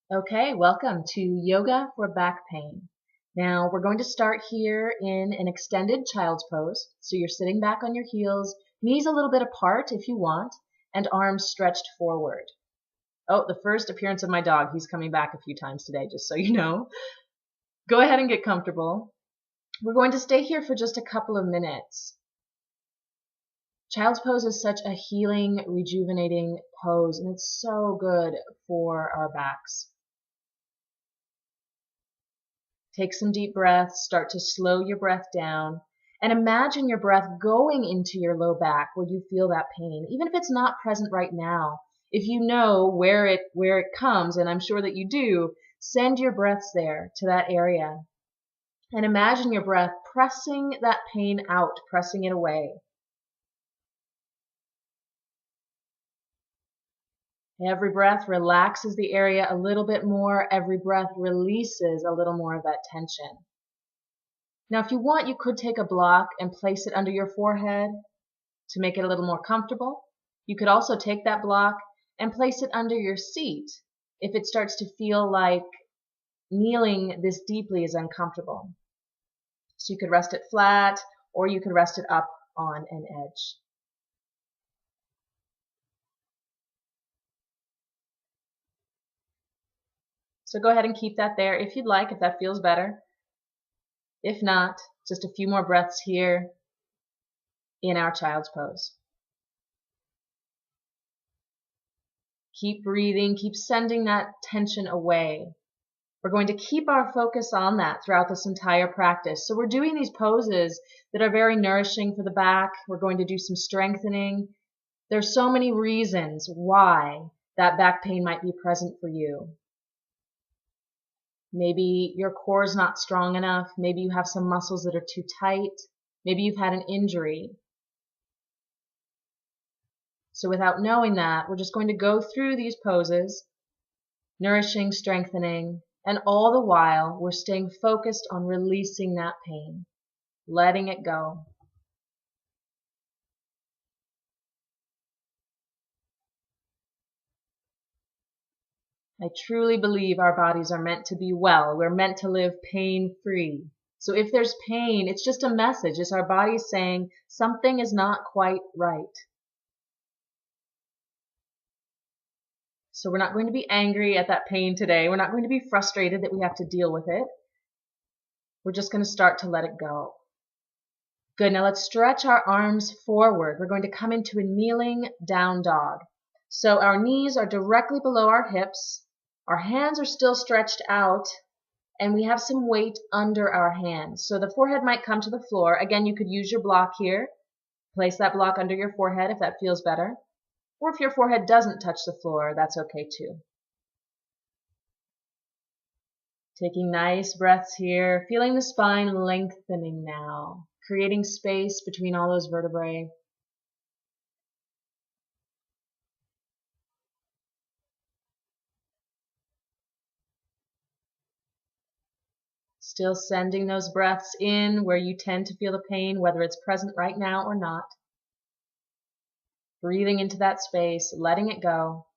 Okay, welcome to Yoga for Back Pain. Now, we're going to start here in an extended child's pose. So you're sitting back on your heels, knees a little bit apart if you want, and arms stretched forward. Oh, the first appearance of my dog. He's coming back a few times today, just so you know. Go ahead and get comfortable. We're going to stay here for just a couple of minutes. Child's pose is such a healing, rejuvenating pose, and it's so good for our backs. Take some deep breaths, start to slow your breath down, and imagine your breath going into your low back where you feel that pain, even if it's not present right now. If you know where it comes, and I'm sure that you do, send your breaths there to that area. And imagine your breath pressing that pain out, pressing it away. Every breath relaxes the area a little bit more. Every breath releases a little more of that tension. Now, if you want, you could take a block and place it under your forehead to make it a little more comfortable. You could also take that block and place it under your seat if it starts to feel like kneeling this deeply is uncomfortable. So you could rest it flat, or you could rest it up on an edge. So go ahead and keep that there if you'd like, if that feels better. If not, just a few more breaths here in our child's pose. Keep breathing, keep sending that tension away. We're going to keep our focus on that throughout this entire practice. So we're doing these poses that are very nourishing for the back. We're going to do some strengthening. There's so many reasons why that back pain might be present for you. Maybe your core is not strong enough. Maybe you have some muscles that are too tight. Maybe you've had an injury. So without knowing that, we're just going to go through these poses, nourishing, strengthening, and all the while we're staying focused on releasing that pain, letting it go. I truly believe our bodies are meant to be well. We're meant to live pain-free. So if there's pain, it's just a message. It's our bodies saying something is not quite right. So we're not going to be angry at that pain today. We're not going to be frustrated that we have to deal with it. We're just going to start to let it go. Good. Now let's stretch our arms forward. We're going to come into a kneeling down dog. So our knees are directly below our hips. Our hands are still stretched out, and we have some weight under our hands. So the forehead might come to the floor. Again, you could use your block here. Place that block under your forehead if that feels better. Or if your forehead doesn't touch the floor, that's okay too. Taking nice breaths here, feeling the spine lengthening now, creating space between all those vertebrae. Still sending those breaths in where you tend to feel the pain, whether it's present right now or not. Breathing into that space, letting it go.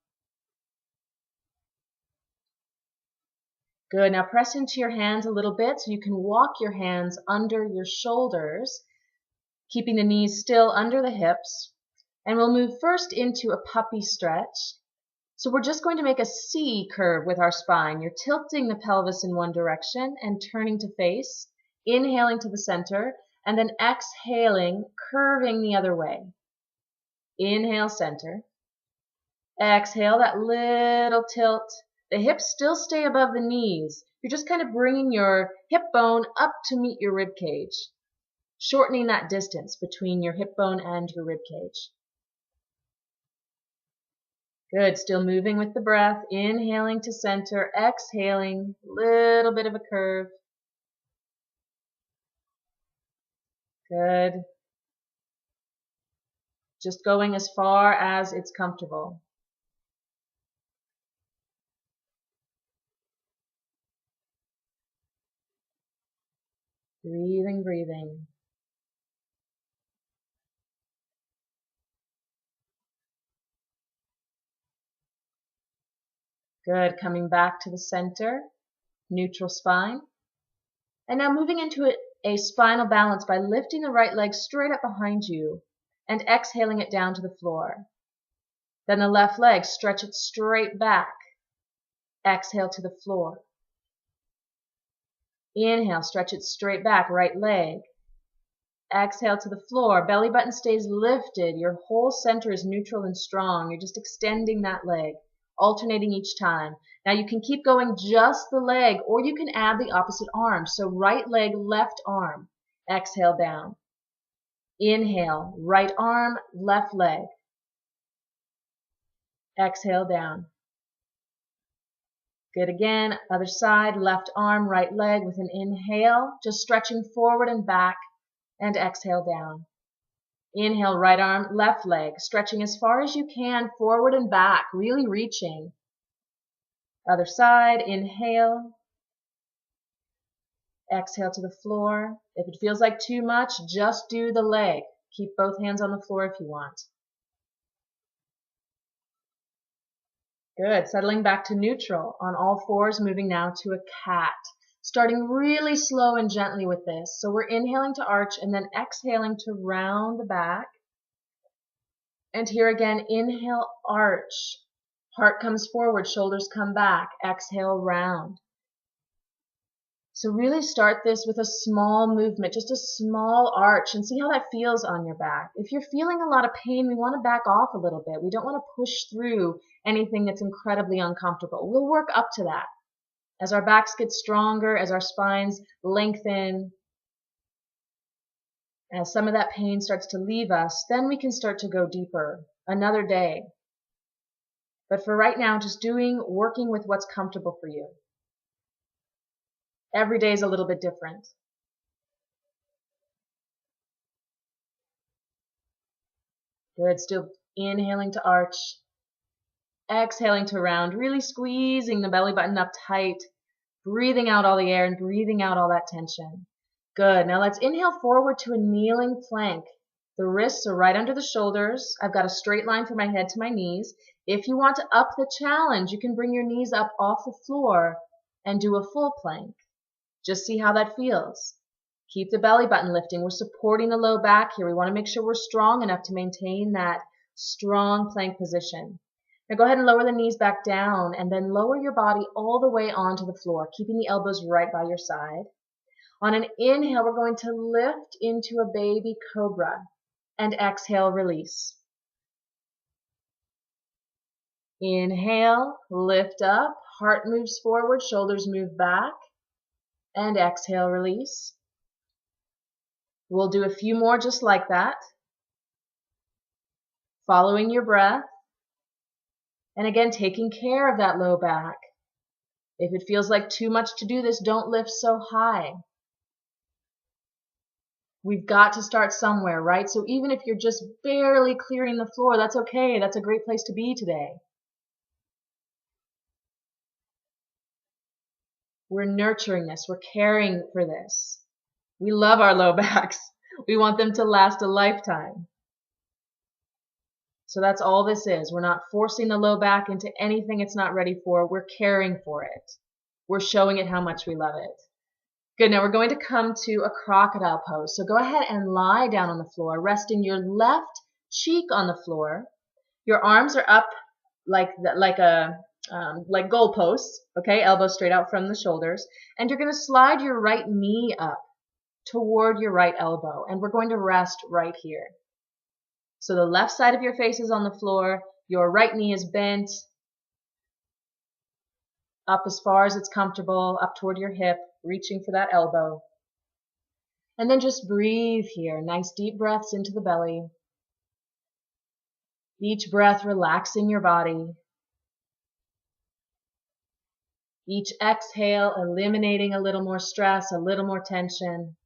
Good. Now press into your hands a little bit so you can walk your hands under your shoulders, keeping the knees still under the hips. And we'll move first into a puppy stretch. So we're just going to make a C curve with our spine. You're tilting the pelvis in one direction and turning to face, inhaling to the center, and then exhaling, curving the other way. Inhale, center. Exhale, that little tilt. The hips still stay above the knees. You're just kind of bringing your hip bone up to meet your rib cage, shortening that distance between your hip bone and your rib cage. Good. Still moving with the breath. Inhaling to center. Exhaling. Little bit of a curve. Good. Just going as far as it's comfortable. Breathing, breathing. Good. Coming back to the center, neutral spine. And now moving into a spinal balance by lifting the right leg straight up behind you and exhaling it down to the floor. Then the left leg, stretch it straight back. Exhale to the floor. Inhale, stretch it straight back, right leg. Exhale to the floor. Belly button stays lifted. Your whole center is neutral and strong. You're just extending that leg, alternating each time. Now you can keep going just the leg, or you can add the opposite arm. So right leg, left arm. Exhale down. Inhale, right arm, left leg. Exhale down. Good again. Other side, left arm, right leg with an inhale, just stretching forward and back, and exhale down. Inhale, right arm, left leg, stretching as far as you can, forward and back, really reaching. Other side, inhale. Exhale to the floor. If it feels like too much, just do the leg. Keep both hands on the floor if you want. Good. Settling back to neutral on all fours, moving now to a cat. Starting really slow and gently with this. So we're inhaling to arch and then exhaling to round the back. And here again, inhale, arch. Heart comes forward, shoulders come back. Exhale, round. So really start this with a small movement, just a small arch, and see how that feels on your back. If you're feeling a lot of pain, we want to back off a little bit. We don't want to push through anything that's incredibly uncomfortable. We'll work up to that. As our backs get stronger, as our spines lengthen, as some of that pain starts to leave us, then we can start to go deeper another day. But for right now, just working with what's comfortable for you. Every day is a little bit different. Good. Still inhaling to arch. Exhaling to round. Really squeezing the belly button up tight. Breathing out all the air and breathing out all that tension. Good. Now let's inhale forward to a kneeling plank. The wrists are right under the shoulders. I've got a straight line from my head to my knees. If you want to up the challenge, you can bring your knees up off the floor and do a full plank. Just see how that feels. Keep the belly button lifting. We're supporting the low back here. We want to make sure we're strong enough to maintain that strong plank position. Now go ahead and lower the knees back down and then lower your body all the way onto the floor, keeping the elbows right by your side. On an inhale, we're going to lift into a baby cobra and exhale, release. Inhale, lift up, heart moves forward, shoulders move back. And exhale, release. We'll do a few more just like that. Following your breath. And again, taking care of that low back. If it feels like too much to do this, don't lift so high. We've got to start somewhere, right? So even if you're just barely clearing the floor, that's okay. That's a great place to be today. We're nurturing this. We're caring for this. We love our low backs. We want them to last a lifetime. So that's all this is. We're not forcing the low back into anything it's not ready for. We're caring for it. We're showing it how much we love it. Good. Now we're going to come to a crocodile pose. So go ahead and lie down on the floor, resting your left cheek on the floor. Your arms are up like goalposts, okay? Elbows straight out from the shoulders. And you're going to slide your right knee up toward your right elbow. And we're going to rest right here. So the left side of your face is on the floor. Your right knee is bent up as far as it's comfortable, up toward your hip, reaching for that elbow. And then just breathe here. Nice deep breaths into the belly. Each breath relaxing your body. Each exhale eliminating a little more stress, a little more tension.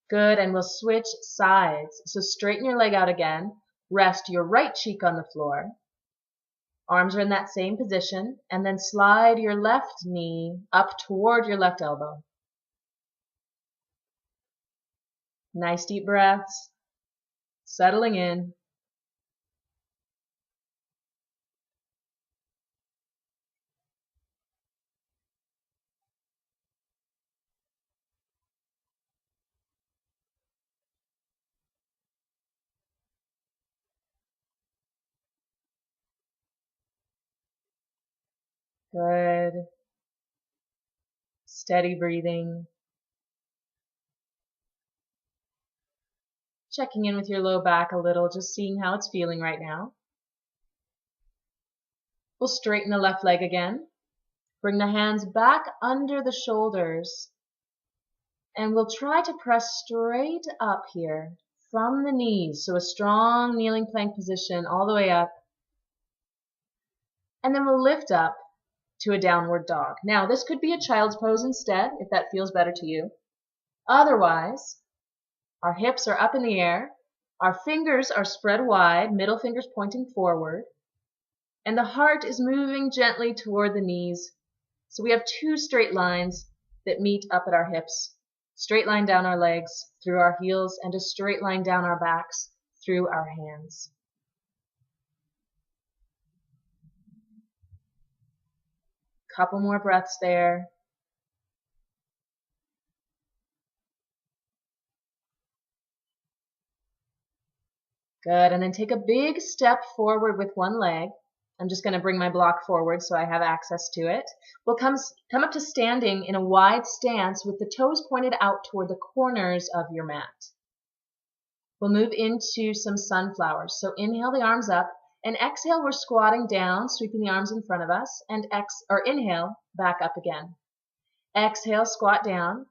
Good, and we'll switch sides. So straighten your leg out again. Rest your right cheek on the floor. Arms are in that same position. And then slide your left knee up toward your left elbow. Nice deep breaths. Settling in. Good. Steady breathing. Checking in with your low back a little, just seeing how it's feeling right now. We'll straighten the left leg again. Bring the hands back under the shoulders. And we'll try to press straight up here from the knees. So a strong kneeling plank position all the way up. And then we'll lift up to a downward dog. Now, this could be a child's pose instead, if that feels better to you. Otherwise, our hips are up in the air. Our fingers are spread wide, middle fingers pointing forward. And the heart is moving gently toward the knees. So we have two straight lines that meet up at our hips. Straight line down our legs through our heels and a straight line down our backs through our hands. Couple more breaths there. Good, and then take a big step forward with one leg. I'm just going to bring my block forward so I have access to it. We'll come up to standing in a wide stance with the toes pointed out toward the corners of your mat. We'll move into some sunflowers. So inhale the arms up, and exhale, we're squatting down, sweeping the arms in front of us, and inhale, back up again. Exhale, squat down,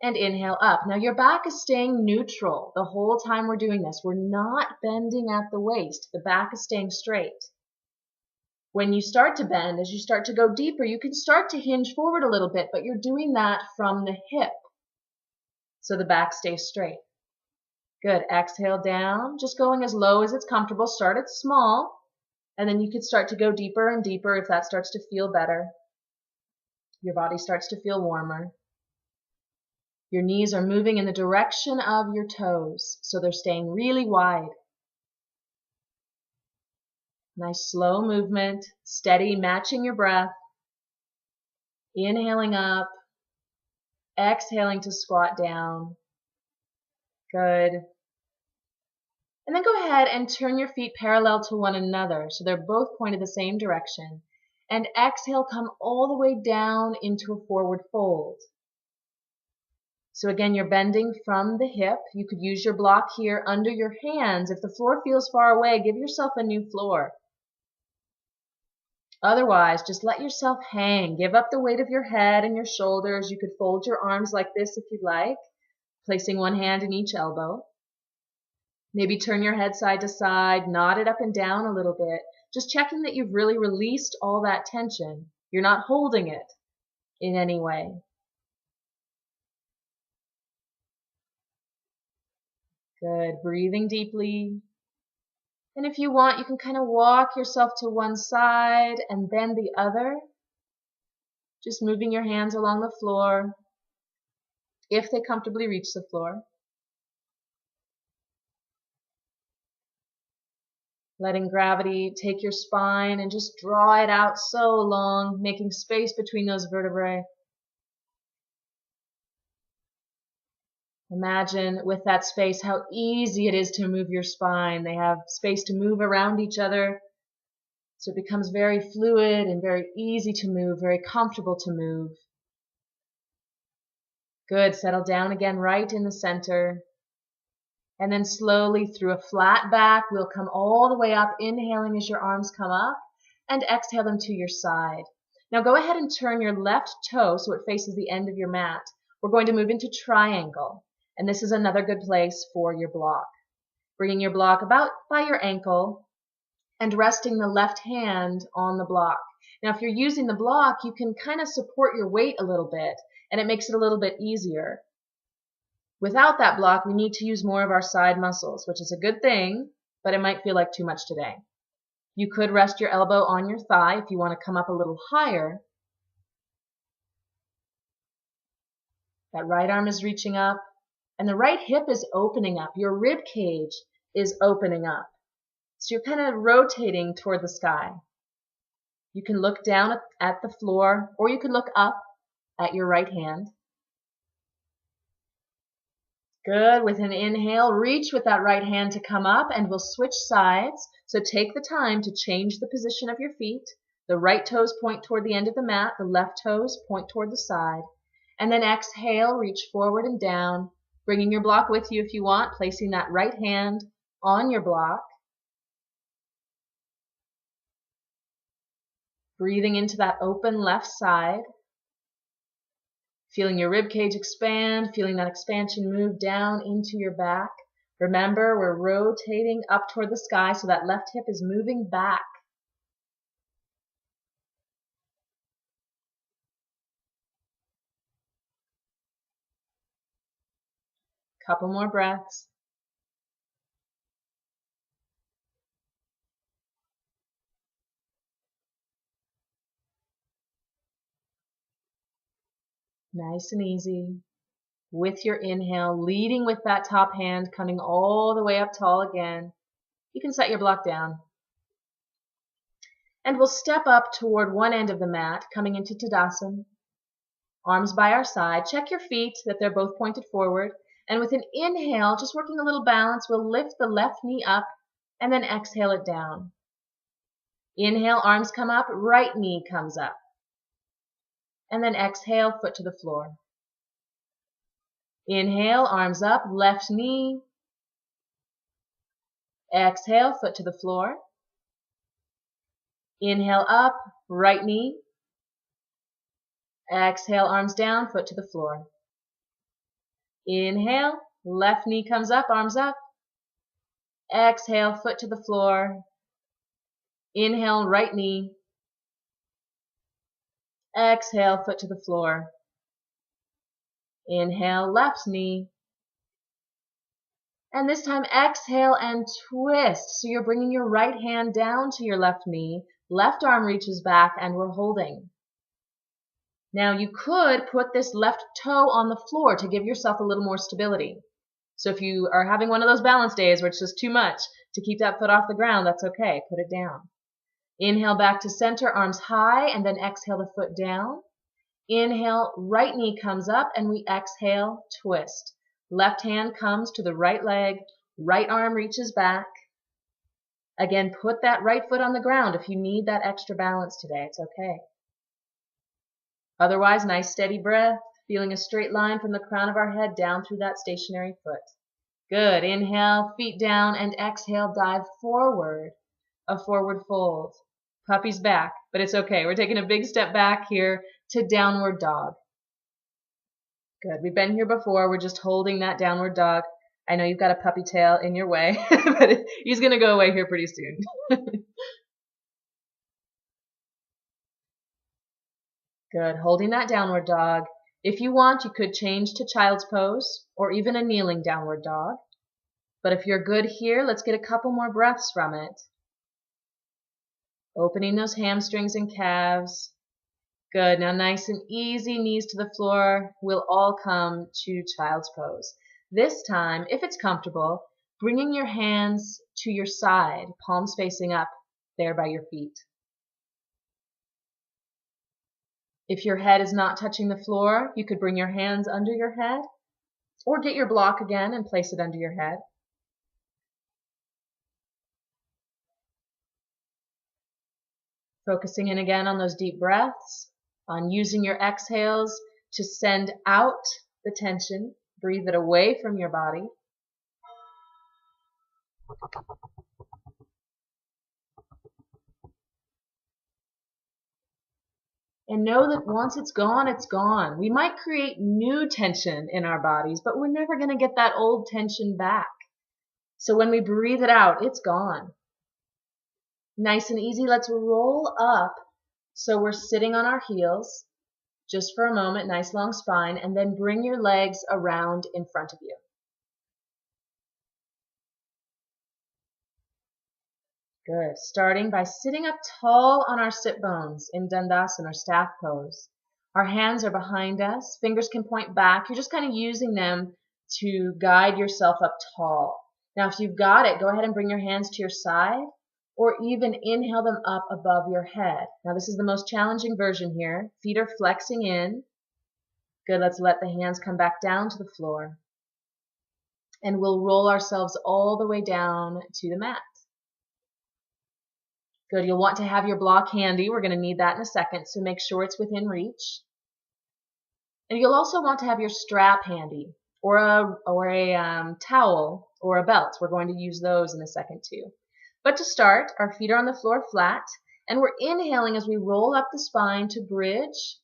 and inhale up. Now your back is staying neutral the whole time we're doing this. We're not bending at the waist. The back is staying straight. When you start to bend, as you start to go deeper, you can start to hinge forward a little bit, but you're doing that from the hip. So the back stays straight. Good. Exhale down, just going as low as it's comfortable. Start it small, and then you could start to go deeper and deeper if that starts to feel better. Your body starts to feel warmer. Your knees are moving in the direction of your toes, so they're staying really wide. Nice slow movement, steady, matching your breath. Inhaling up, exhaling to squat down. Good. And then go ahead and turn your feet parallel to one another, so they're both pointed the same direction. And exhale, come all the way down into a forward fold. So again, you're bending from the hip. You could use your block here under your hands. If the floor feels far away, give yourself a new floor. Otherwise, just let yourself hang. Give up the weight of your head and your shoulders. You could fold your arms like this if you'd like, placing one hand in each elbow. Maybe turn your head side to side, nod it up and down a little bit, just checking that you've really released all that tension. You're not holding it in any way. Good. Breathing deeply. And if you want, you can kind of walk yourself to one side and then the other. Just moving your hands along the floor, if they comfortably reach the floor. Letting gravity take your spine and just draw it out so long, making space between those vertebrae. Imagine with that space how easy it is to move your spine. They have space to move around each other, so it becomes very fluid and very easy to move, very comfortable to move. Good. Settle down again right in the center. And then slowly through a flat back, we'll come all the way up, inhaling as your arms come up, and exhale them to your side. Now go ahead and turn your left toe so it faces the end of your mat. We're going to move into triangle. And this is another good place for your block. Bringing your block about by your ankle and resting the left hand on the block. Now, if you're using the block, you can kind of support your weight a little bit, and it makes it a little bit easier. Without that block, we need to use more of our side muscles, which is a good thing, but it might feel like too much today. You could rest your elbow on your thigh if you want to come up a little higher. That right arm is reaching up. And the right hip is opening up. Your rib cage is opening up. So you're kind of rotating toward the sky. You can look down at the floor, or you can look up at your right hand. Good. With an inhale, reach with that right hand to come up, and we'll switch sides. So take the time to change the position of your feet. The right toes point toward the end of the mat, the left toes point toward the side. And then exhale, reach forward and down, bringing your block with you if you want, placing that right hand on your block. Breathing into that open left side. Feeling your rib cage expand, feeling that expansion move down into your back. Remember, we're rotating up toward the sky, so that left hip is moving back. Couple more breaths. Nice and easy. With your inhale, leading with that top hand, coming all the way up tall again. You can set your block down. And we'll step up toward one end of the mat, coming into Tadasana. Arms by our side. Check your feet, that they're both pointed forward. And with an inhale, just working a little balance, we'll lift the left knee up and then exhale it down. Inhale, arms come up, right knee comes up. And then exhale, foot to the floor. Inhale, arms up, left knee. Exhale, foot to the floor. Inhale up, right knee. Exhale, arms down, foot to the floor. Inhale, left knee comes up, arms up. Exhale, foot to the floor. Inhale, right knee. Exhale, foot to the floor. Inhale, left knee. And this time, exhale and twist. So you're bringing your right hand down to your left knee. Left arm reaches back and we're holding. Now you could put this left toe on the floor to give yourself a little more stability. So if you are having one of those balance days where it's just too much to keep that foot off the ground, that's okay. Put it down. Inhale back to center, arms high, and then exhale the foot down. Inhale, right knee comes up, and we exhale, twist. Left hand comes to the right leg, right arm reaches back. Again, put that right foot on the ground if you need that extra balance today. It's okay. Otherwise, nice steady breath, feeling a straight line from the crown of our head down through that stationary foot. Good. Inhale, feet down, and exhale, dive forward, a forward fold. Puppy's back, but it's okay. We're taking a big step back here to downward dog. Good. We've been here before. We're just holding that downward dog. I know you've got a puppy tail in your way, but he's going to go away here pretty soon. Good. Holding that downward dog. If you want, you could change to child's pose or even a kneeling downward dog. But if you're good here, let's get a couple more breaths from it. Opening those hamstrings and calves. Good. Now nice and easy, knees to the floor. We'll all come to child's pose. This time, if it's comfortable, bringing your hands to your side, palms facing up there by your feet. If your head is not touching the floor, you could bring your hands under your head or get your block again and place it under your head. Focusing in again on those deep breaths, on using your exhales to send out the tension. Breathe it away from your body. And know that once it's gone, it's gone. We might create new tension in our bodies, but we're never going to get that old tension back. So when we breathe it out, it's gone. Nice and easy, let's roll up so we're sitting on our heels just for a moment, nice long spine, and then bring your legs around in front of you. Good. Starting by sitting up tall on our sit bones in Dandasana or staff pose. Our hands are behind us, fingers can point back. You're just kind of using them to guide yourself up tall. Now if you've got it, go ahead and bring your hands to your side, or even inhale them up above your head. Now this is the most challenging version here. Feet are flexing in. Good, let's let the hands come back down to the floor. And we'll roll ourselves all the way down to the mat. Good. You'll want to have your block handy. We're going to need that in a second, so make sure it's within reach. And you'll also want to have your strap handy, or a towel or a belt. We're going to use those in a second too. But to start, our feet are on the floor flat, and we're inhaling as we roll up the spine to bridge,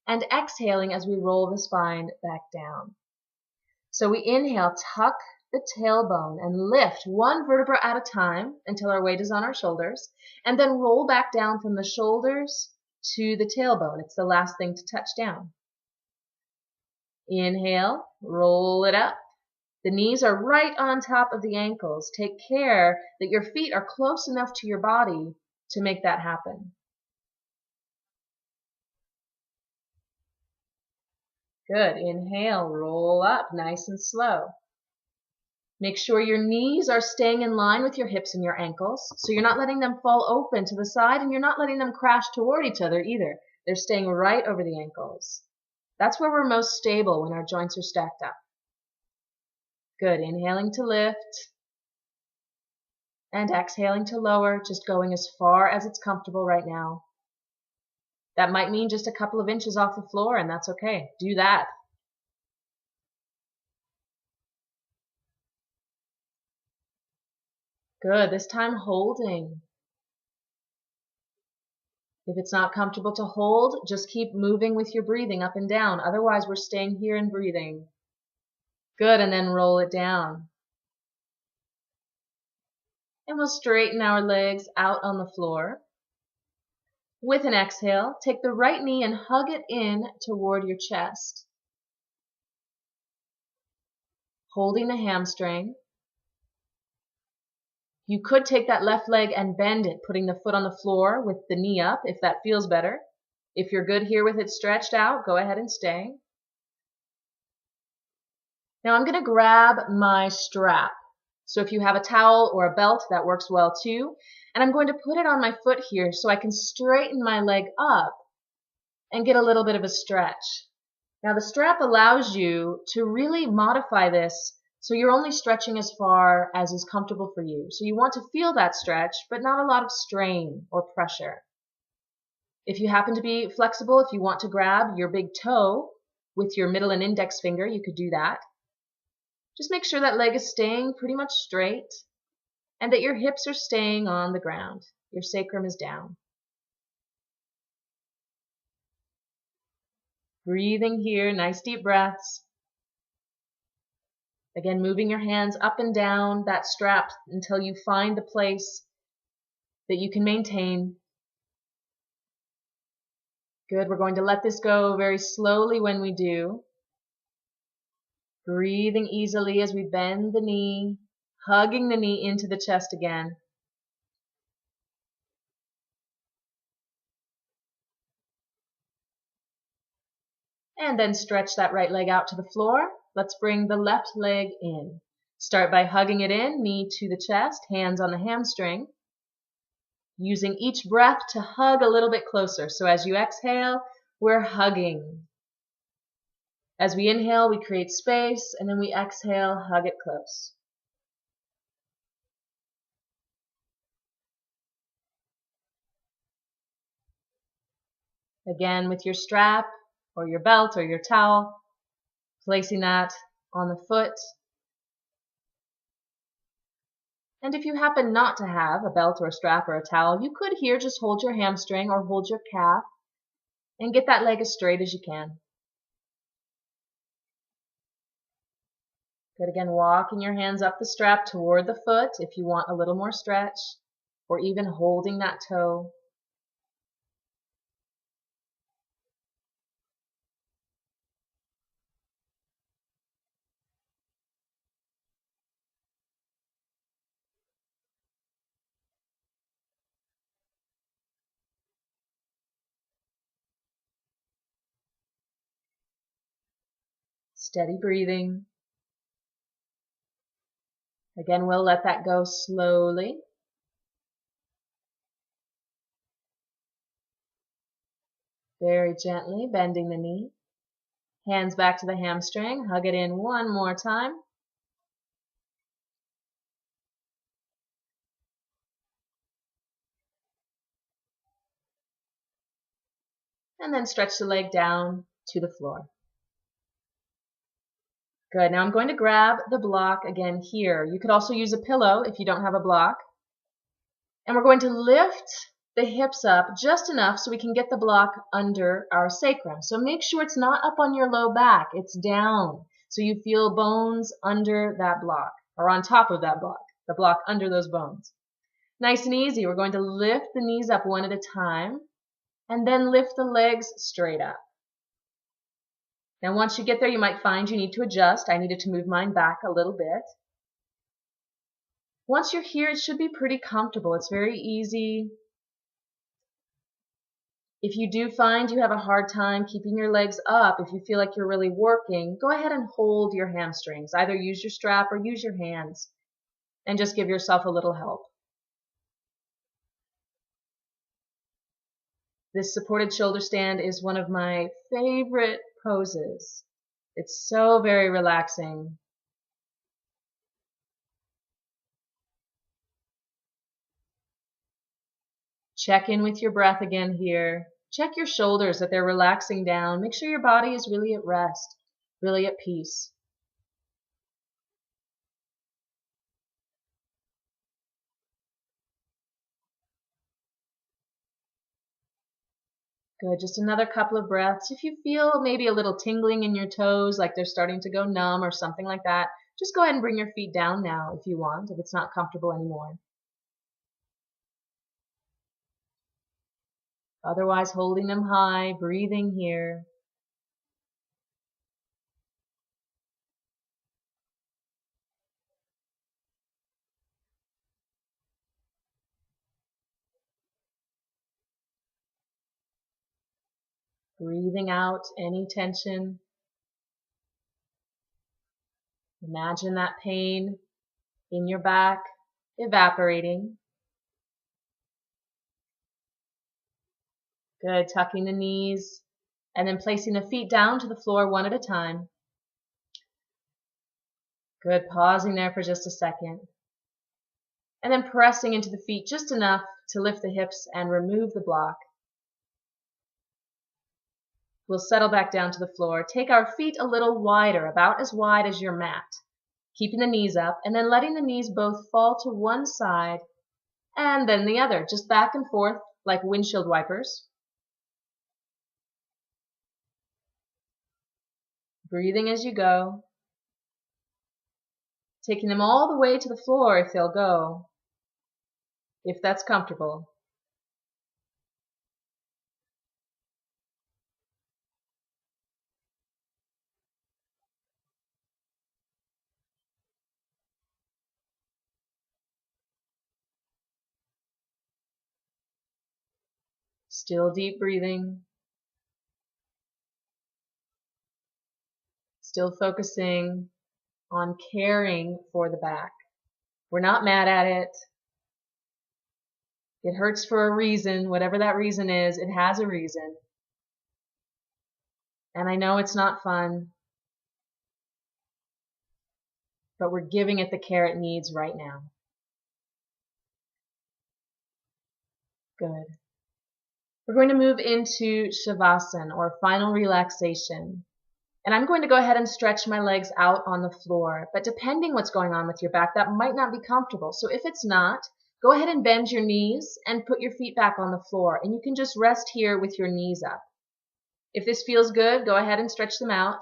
and exhaling as we roll the spine back down. So we inhale, tuck the tailbone, and lift one vertebra at a time until our weight is on our shoulders, and then roll back down from the shoulders to the tailbone. It's the last thing to touch down. Inhale, roll it up. The knees are right on top of the ankles. Take care that your feet are close enough to your body to make that happen. Good. Inhale, roll up, nice and slow. Make sure your knees are staying in line with your hips and your ankles, so you're not letting them fall open to the side, and you're not letting them crash toward each other either. They're staying right over the ankles. That's where we're most stable when our joints are stacked up. Good. Inhaling to lift, and exhaling to lower, just going as far as it's comfortable right now. That might mean just a couple of inches off the floor, and that's okay. Do that. Good. This time holding. If it's not comfortable to hold, just keep moving with your breathing up and down. Otherwise, we're staying here and breathing. Good. And then roll it down. And we'll straighten our legs out on the floor. With an exhale, take the right knee and hug it in toward your chest. Holding the hamstring. You could take that left leg and bend it, putting the foot on the floor with the knee up if that feels better. If you're good here with it stretched out, go ahead and stay. Now I'm going to grab my strap. So if you have a towel or a belt, that works well too. And I'm going to put it on my foot here so I can straighten my leg up and get a little bit of a stretch. Now the strap allows you to really modify this so you're only stretching as far as is comfortable for you. So you want to feel that stretch, but not a lot of strain or pressure. If you happen to be flexible, if you want to grab your big toe with your middle and index finger, you could do that. Just make sure that leg is staying pretty much straight and that your hips are staying on the ground. Your sacrum is down. Breathing here, nice deep breaths. Again, moving your hands up and down that strap until you find the place that you can maintain. Good. We're going to let this go very slowly when we do. Breathing easily as we bend the knee, hugging the knee into the chest again. And then stretch that right leg out to the floor. Let's bring the left leg in. Start by hugging it in, knee to the chest, hands on the hamstring. Using each breath to hug a little bit closer. So as you exhale, we're hugging. As we inhale, we create space, and then we exhale, hug it close. Again, with your strap or your belt or your towel, placing that on the foot. And if you happen not to have a belt or a strap or a towel, you could here just hold your hamstring or hold your calf and get that leg as straight as you can. Good. Again, walking your hands up the strap toward the foot if you want a little more stretch, or even holding that toe. Steady breathing. Again, we'll let that go slowly. Very gently, bending the knee. Hands back to the hamstring. Hug it in one more time. and then stretch the leg down to the floor. Good. Now I'm going to grab the block again here. You could also use a pillow if you don't have a block. And we're going to lift the hips up just enough so we can get the block under our sacrum. So make sure it's not up on your low back. It's down. So you feel bones under that block, or on top of that block, the block under those bones. Nice and easy. We're going to lift the knees up one at a time, and then lift the legs straight up. Now once you get there, you might find you need to adjust. I needed to move mine back a little bit. Once you're here, it should be pretty comfortable. It's very easy. If you do find you have a hard time keeping your legs up, if you feel like you're really working, go ahead and hold your hamstrings. Either use your strap or use your hands, and just give yourself a little help. This supported shoulder stand is one of my favorite poses. It's so very relaxing. Check in with your breath again here. Check your shoulders, that they're relaxing down. Make sure your body is really at rest, really at peace. Good, just another couple of breaths. If you feel maybe a little tingling in your toes, like they're starting to go numb or something like that, just go ahead and bring your feet down now if you want, if it's not comfortable anymore. Otherwise, holding them high, breathing here. Breathing out any tension. Imagine that pain in your back evaporating. Good, tucking the knees and then placing the feet down to the floor one at a time. Good, pausing there for just a second. And then pressing into the feet just enough to lift the hips and remove the block. We'll settle back down to the floor. Take our feet a little wider, about as wide as your mat. Keeping the knees up and then letting the knees both fall to one side and then the other, just back and forth like windshield wipers. Breathing as you go. Taking them all the way to the floor if they'll go, if that's comfortable. Still deep breathing. Still focusing on caring for the back. We're not mad at it. It hurts for a reason. Whatever that reason is, it has a reason. And I know it's not fun, but we're giving it the care it needs right now. Good. We're going to move into Shavasana, or final relaxation. And I'm going to go ahead and stretch my legs out on the floor. But depending what's going on with your back, that might not be comfortable. So if it's not, go ahead and bend your knees and put your feet back on the floor. And you can just rest here with your knees up. If this feels good, go ahead and stretch them out.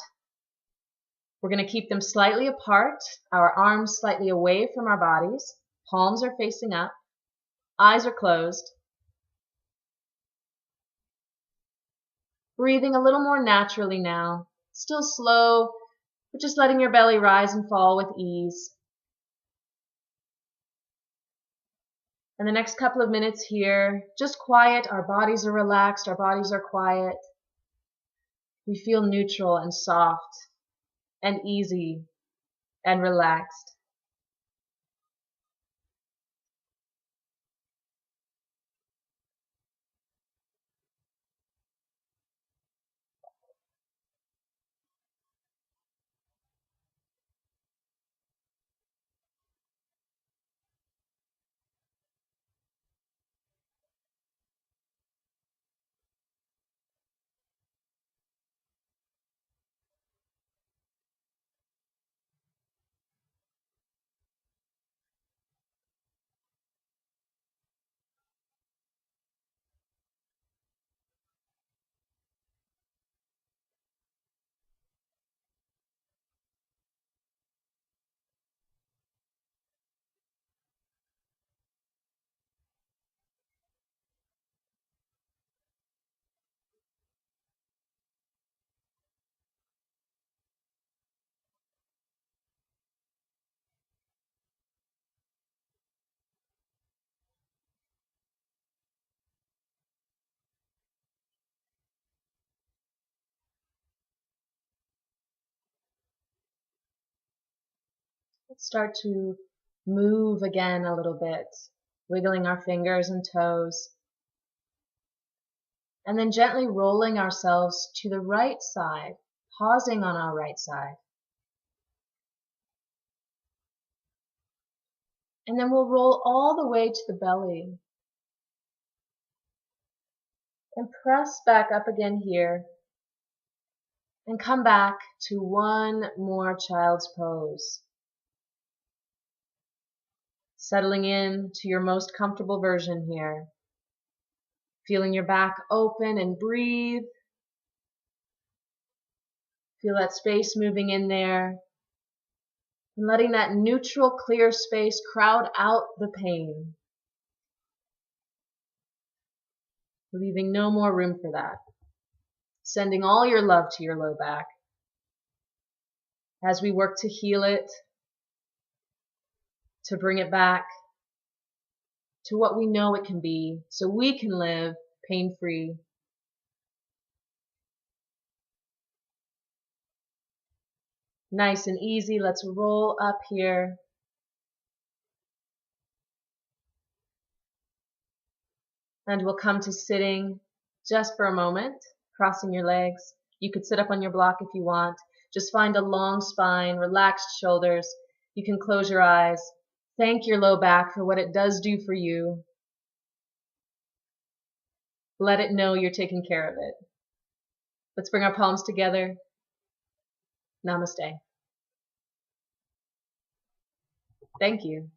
We're going to keep them slightly apart, our arms slightly away from our bodies. Palms are facing up. Eyes are closed. Breathing a little more naturally now. Still slow, but just letting your belly rise and fall with ease. And the next couple of minutes here, just quiet. Our bodies are relaxed. Our bodies are quiet. We feel neutral and soft and easy and relaxed. Let's start to move again a little bit, wiggling our fingers and toes, and then gently rolling ourselves to the right side, pausing on our right side. And then we'll roll all the way to the belly. And press back up again here. And come back to one more child's pose. Settling in to your most comfortable version here. Feeling your back open and breathe. Feel that space moving in there. And letting that neutral, clear space crowd out the pain. Leaving no more room for that. Sending all your love to your low back as we work to heal it, to bring it back to what we know it can be so we can live pain-free. Nice and easy. Let's roll up here. And we'll come to sitting just for a moment, crossing your legs. You could sit up on your block if you want. Just find a long spine, relaxed shoulders. You can close your eyes. Thank your low back for what it does do for you. Let it know you're taking care of it. Let's bring our palms together. Namaste. Thank you.